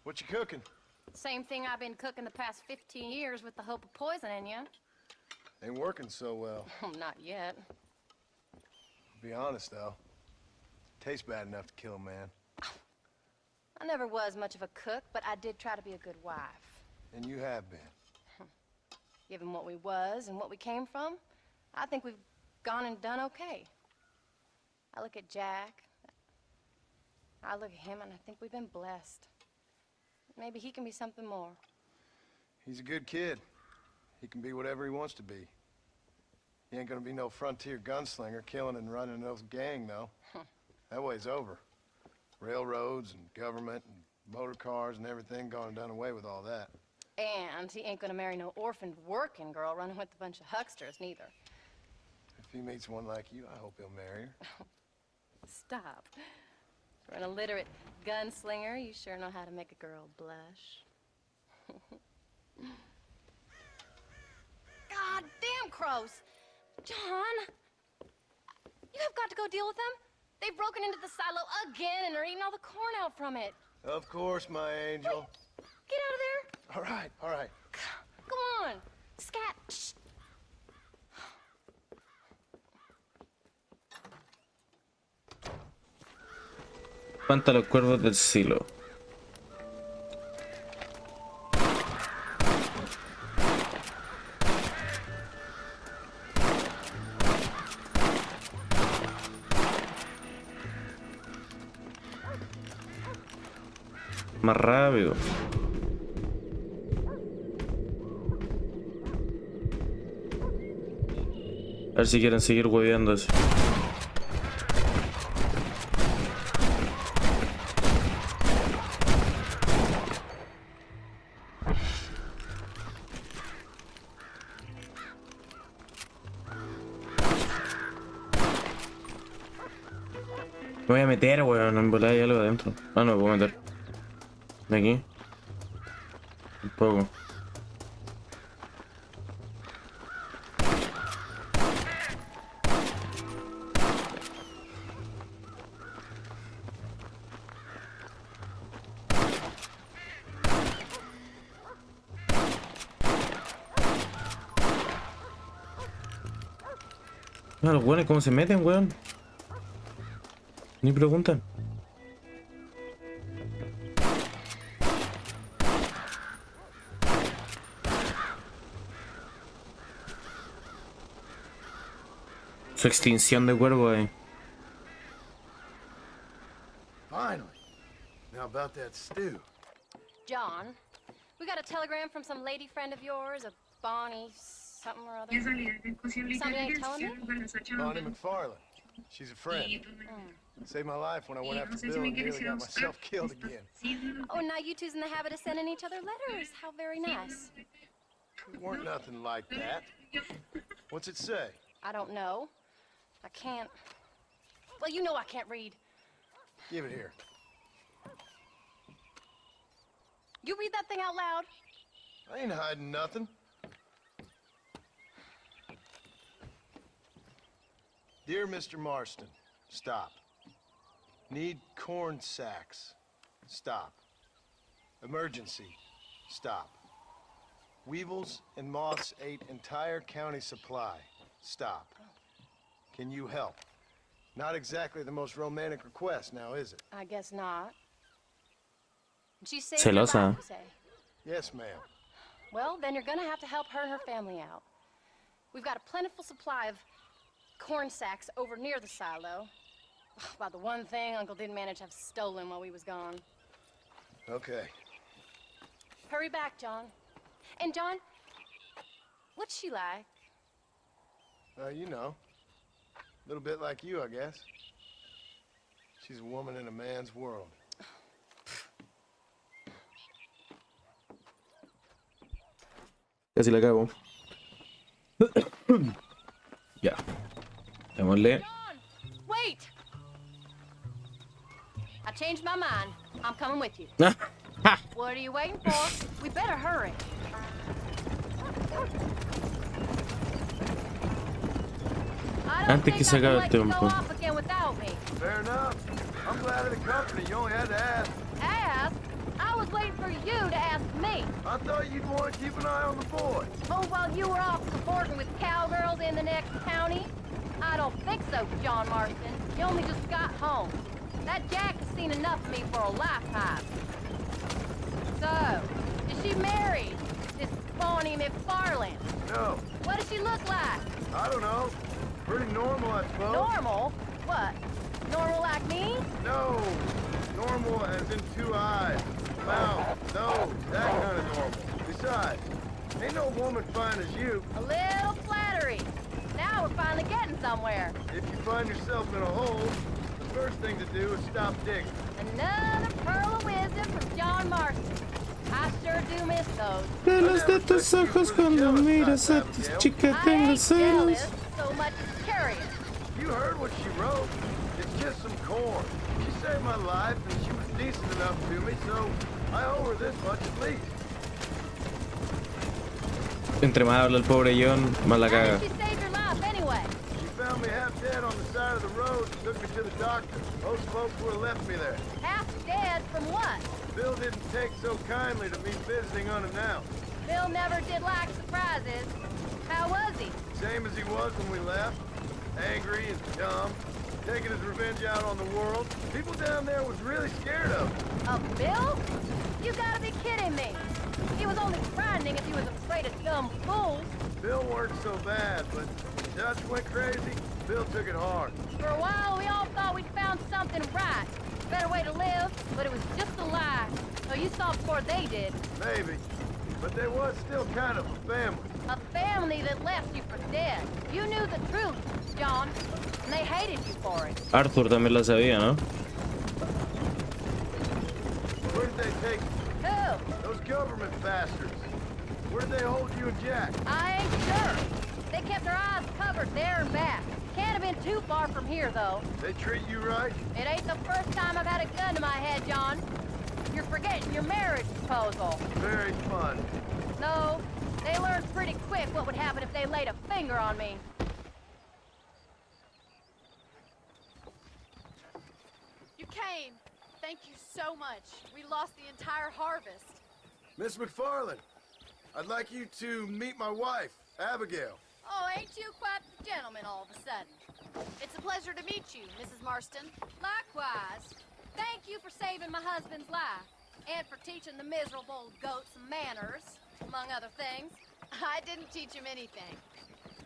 What you cooking? Same thing I've been cooking the past 15 years with the hope of poisoning you. Ain't working so well. Not yet. Be honest, though. Tastes bad enough to kill a man. I never was much of a cook, but I did try to be a good wife. And you have been. Given what we was and what we came from, I think we've gone and done okay. I look at Jack. I look at him and I think we've been blessed. Maybe he can be something more. He's a good kid. He can be whatever he wants to be. He ain't gonna be no frontier gunslinger killing and running those gang, though. That way's over. Railroads and government and motor cars and everything gone and done away with all that. And he ain't gonna marry no orphaned working girl running with a bunch of hucksters, neither. If he meets one like you, I hope he'll marry her. Stop. For an illiterate gunslinger, you sure know how to make a girl blush. God damn crows! John! You have got to go deal with them. They've broken into the silo again and are eating all the corn out from it. Of course, my angel. Wait, get out of there. All right, all right. Go on. Scat. Shh. Espanta a los cuervos del silo. Más rápido. A ver si quieren seguir hueveando así. Me voy a meter, weón, en volar hay algo adentro. Ah, no me puedo meter. De aquí. Un poco. No, los weones, ¿cómo se meten, weón? Ni preguntan. Su extinción de cuervo, Finally. Now about that stew. John, we got a telegram from some lady friend of yours, a Bonnie something or other. Somebody ain't telling me? Bonnie McFarland. She's a friend. Saved my life when I went after Bill and nearly got myself killed again. Oh, now you two's in the habit of sending each other letters. How very nice. It weren't nothing like that. What's it say? I don't know. I can't... Well, you know I can't read. Give it here. You read that thing out loud? I ain't hiding nothing. Dear Mr. Marston, stop. Need corn sacks. Stop. Emergency. Stop. Weevils and moths ate entire county supply. Stop. Can you help? Not exactly the most romantic request, now is it? I guess not. She saved Celosa. your life, you say? Yes, ma'am. Well, then you're gonna have to help her and her family out. We've got a plentiful supply of corn sacks over near the silo. About the one thing Uncle didn't manage to have stolen while we was gone. Okay. Hurry back, John. And John, what's she like? You know. A little bit like you, I guess. She's a woman in a man's world. Casi la cago. Ya. Démosle. John, wait! I changed my mind. I'm coming with you. What are you waiting for? We better hurry. Antes que se acabe el tiempo. Fair enough. I'm glad of the company. You only had to ask. Ask? I was waiting for you to ask me. I thought you'd want to keep an eye on the boy. Oh, while you were off cavorting with cowgirls in the next county? I don't think so, John Marston. You only just got home. That Jack has seen enough of me for a lifetime. So, is she married? This Bonnie McFarland? No, What does she look like? I don't know. Pretty normal, I suppose. Normal? What? Normal like me? No, normal as in 2 eyes, mouth, nose, that kind of normal. Besides, ain't no woman fine as you. A little flattery. Now we're finally getting somewhere. If you find yourself in a hole, the first thing to do is stop digging. Another pearl of wisdom from John Marston. I sure do miss those. Pelos de tus ojos cuando miras a tus chicas I tengo ain't celos. jealous so much as curious. You heard what she wrote. It's just some corn. She saved my life and she was decent enough to me, so I owe her this much at least. Entre más habla el pobre John, más la How caga. did she save your life anyway? She found me half dead on the side of the road and took me to the doctor. Most folks would have left me there. Half dead from what? Bill didn't take so kindly to me visiting unannounced. Bill never did like surprises. How was he? Same as he was when we left. Angry and dumb. Taking his revenge out on the world. People down there was really scared of him. Of Bill? You gotta be kidding me. He was only frightening if he was afraid of dumb fools. Bill weren't so bad, but Dutch went crazy. Bill took it hard. For a while, we all thought we'd found something right. Better way to live, but it was just a lie. So you saw before they did. Maybe. But there was still kind of a family. A family that left you for dead. You knew the truth, John, and they hated you for it. Arthur también la sabía, ¿no? Where did they take you? Who? Those government bastards. Where did they hold you and Jack? I ain't sure. They kept their eyes covered there and back. Can't have been too far from here, though. They treat you right? It ain't the first time I've had a gun to my head, John. You're forgetting your marriage proposal. Very fun. No, they learned pretty quick what would happen if they laid a finger on me. You came. Thank you so much. We lost the entire harvest. Miss McFarland, I'd like you to meet my wife, Abigail. Oh, ain't you quite the gentleman all of a sudden? It's a pleasure to meet you, Mrs. Marston. Likewise. Thank you for saving my husband's life. And for teaching the miserable goat some manners, among other things. I didn't teach him anything.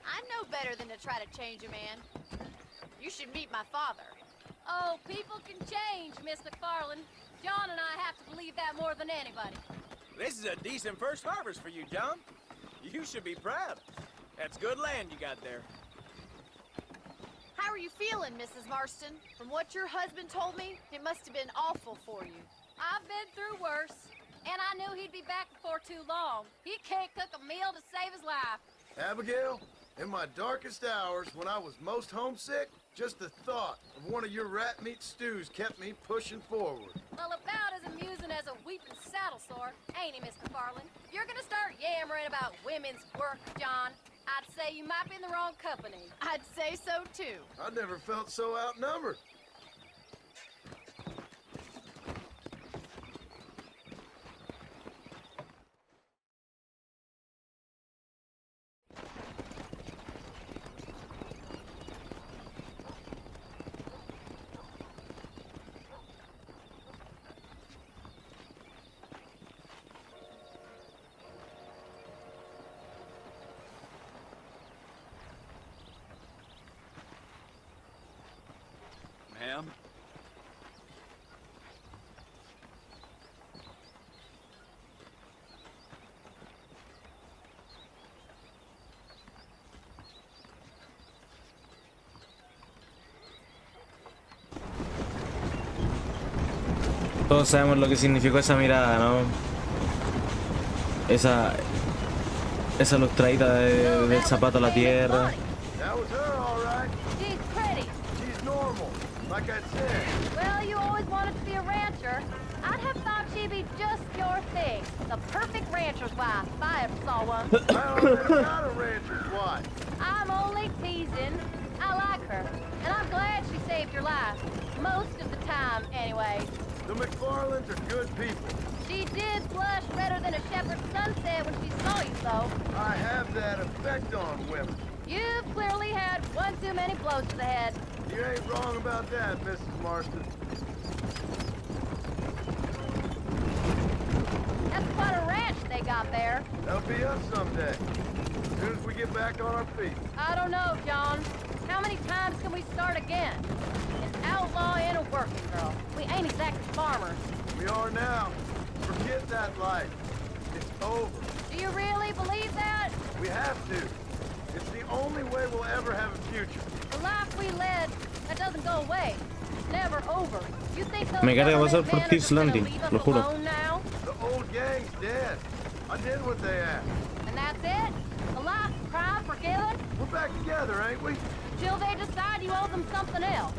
I'm no better than to try to change a man. You should meet my father. Oh, people can change, Miss McFarland. John and I have to believe that more than anybody. This is a decent first harvest for you, John. You should be proud. That's good land you got there. How are you feeling, Mrs. Marston? From what your husband told me, it must have been awful for you. I've been through worse, and I knew he'd be back before too long. He can't cook a meal to save his life. Abigail, in my darkest hours, when I was most homesick, just the thought of one of your rat meat stews kept me pushing forward. Well, about as amusing as a weeping saddle sore, ain't he, Miss McFarland? If you're gonna start yammering about women's work, John, I'd say you might be in the wrong company. I'd say so, too. I never felt so outnumbered. Ma'am? Todos sabemos lo que significó esa mirada, ¿no? Esa lustradita del zapato a la tierra. That was her, all right. She's pretty. She's normal, like I said. Well, you always wanted to be a rancher. I'd have thought she'd be just your thing. The perfect rancher's wife, if I ever saw one. I already got a rancher's wife. I'm only teasing. I like her, and I'm glad she saved your life. Most of the time, anyway. The McFarlands are good people. She did blush redder than a shepherd's sunset when she saw you, though. I have that effect on women. You've clearly had one too many blows to the head. You ain't wrong about that, Mrs. Marston. That's quite a ranch they got there. That'll be us someday. As soon as we get back on our feet. I don't know, John. How many times can we start again? An outlaw and a working girl. We ain't exactly farmers. We are now. Forget that life. It's over. Do you really believe that? We have to. It's the only way we'll ever have a future. The life we led, that doesn't go away. It's never over. You think those Me carga pasar government por men are Peace just gonna Landing, leave us lo juro. alone now? The old gang's dead. I did what they asked. And that's it? A life cried forgiven? We're back together, ain't we? Till they decide you owe them something else.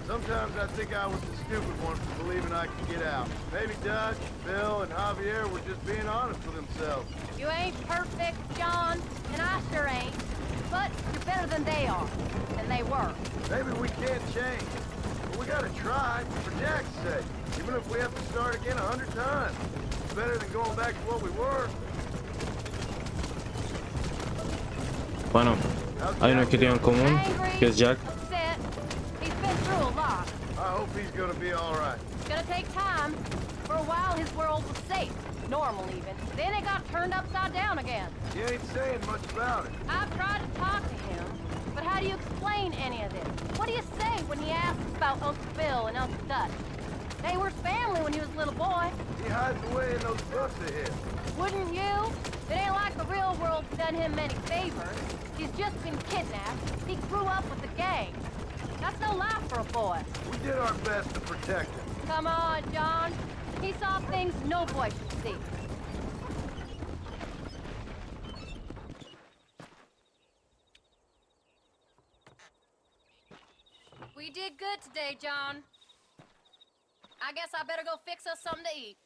Sometimes I think I was the stupid one for believing I could get out. Maybe Dutch, Bill, and Javier were just being honest with themselves. You ain't perfect, John, and I sure ain't. But you're better than they are. And they were. Maybe we can't change. But we gotta try, for Jack's sake. Even if we have to start again 100 times. It's better than going back to what we were. Bueno, hay un objetivo en común, que es Jack. Upset. He's been through a lot. I hope he's gonna be alright. It's gonna take time. For a while, his world was safe. Normal, even. Then it got turned upside down again. You ain't saying much about it. I've tried to talk to him, but how do you explain any of this? What do you say when he asks about Uncle Bill and Uncle Dutch? They were family when he was a little boy. He hides away in those books of his. Wouldn't you? It ain't like the real world's done him many favors. He's just been kidnapped. He grew up with the gang. That's no life for a boy. We did our best to protect him. Come on, John. He saw things no boy should see. We did good today, John. I guess I better go fix us something to eat.